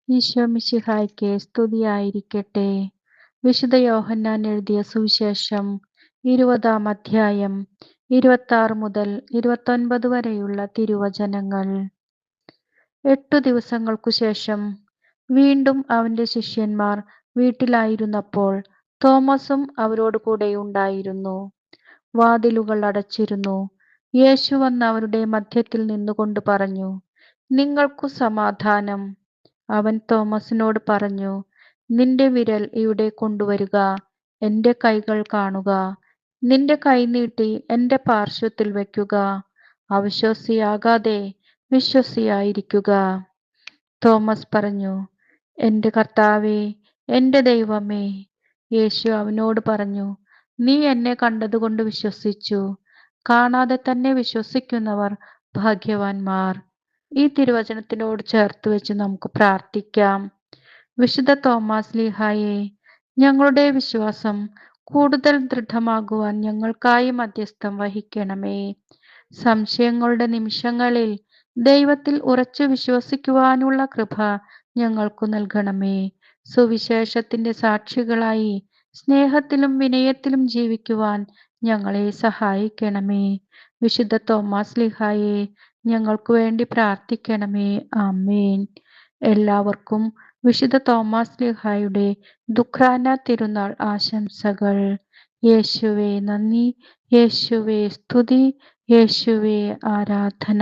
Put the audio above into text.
ഈശോ മിശിഹായ്ക്ക് സ്തുതിയായിരിക്കട്ടെ. വിശുദ്ധ യോഹന്നാൻ എഴുതിയ സുവിശേഷം 20-ാം അധ്യായം 26 മുതൽ 29 വരെയുള്ള തിരുവചനങ്ങൾ. 8 ദിവസങ്ങൾക്കു ശേഷം വീണ്ടും അവന്റെ ശിഷ്യന്മാർ വീട്ടിലായിരുന്നപ്പോൾ തോമസും അവരോട് കൂടെയുണ്ടായിരുന്നു. വാതിലുകൾ അടച്ചിരുന്നു. യേശു വന്ന് അവരുടെ മധ്യത്തിൽ നിന്നുകൊണ്ട് പറഞ്ഞു, "നിങ്ങൾക്കു സമാധാനം." അവൻ തോമസിനോട് പറഞ്ഞു, "നിന്റെ വിരൽ ഇവിടെ കൊണ്ടുവരുക, എൻ്റെ കൈകൾ കാണുക. നിന്റെ കൈ നീട്ടി എൻ്റെ പാർശ്വത്തിൽ വയ്ക്കുക. അവിശ്വാസിയാകാതെ വിശ്വാസിയായിരിക്കുക." തോമസ് പറഞ്ഞു, "എൻ്റെ കർത്താവേ, എൻ്റെ ദൈവമേ." യേശു അവനോട് പറഞ്ഞു, "നീ എന്നെ കണ്ടതുകൊണ്ട് വിശ്വസിച്ചു. കാണാതെ തന്നെ വിശ്വസിക്കുന്നവർ ഭാഗ്യവാന്മാർ." ഈ തിരുവചനത്തിനോട് ചേർത്ത് വെച്ച് നമുക്ക് പ്രാർത്ഥിക്കാം. വിശുദ്ധ തോമാസ് ലീഹായെ, ഞങ്ങളുടെ വിശ്വാസം കൂടുതൽ ദൃഢമാകുവാൻ ഞങ്ങൾക്കായി മധ്യസ്ഥം വഹിക്കണമേ. സംശയങ്ങളുടെ നിമിഷങ്ങളിൽ ദൈവത്തിൽ ഉറച്ചു വിശ്വസിക്കുവാനുള്ള കൃപ ഞങ്ങൾക്കു നൽകണമേ. സുവിശേഷത്തിന്റെ സാക്ഷികളായി സ്നേഹത്തിലും വിനയത്തിലും ജീവിക്കുവാൻ ഞങ്ങളെ സഹായിക്കണമേ. വിശുദ്ധ തോമാസ് ലീഹായെ, ഞങ്ങൾക്ക് വേണ്ടി പ്രാർത്ഥിക്കണമേ. ആമേൻ. എല്ലാവർക്കും വിശുദ്ധ തോമാസ് ലീഹായുടെ ദുഃഖാന തിരുനാൾ ആശംസകൾ. യേശുവേ നന്ദി, യേശുവേ സ്തുതി, യേശുവേ ആരാധന.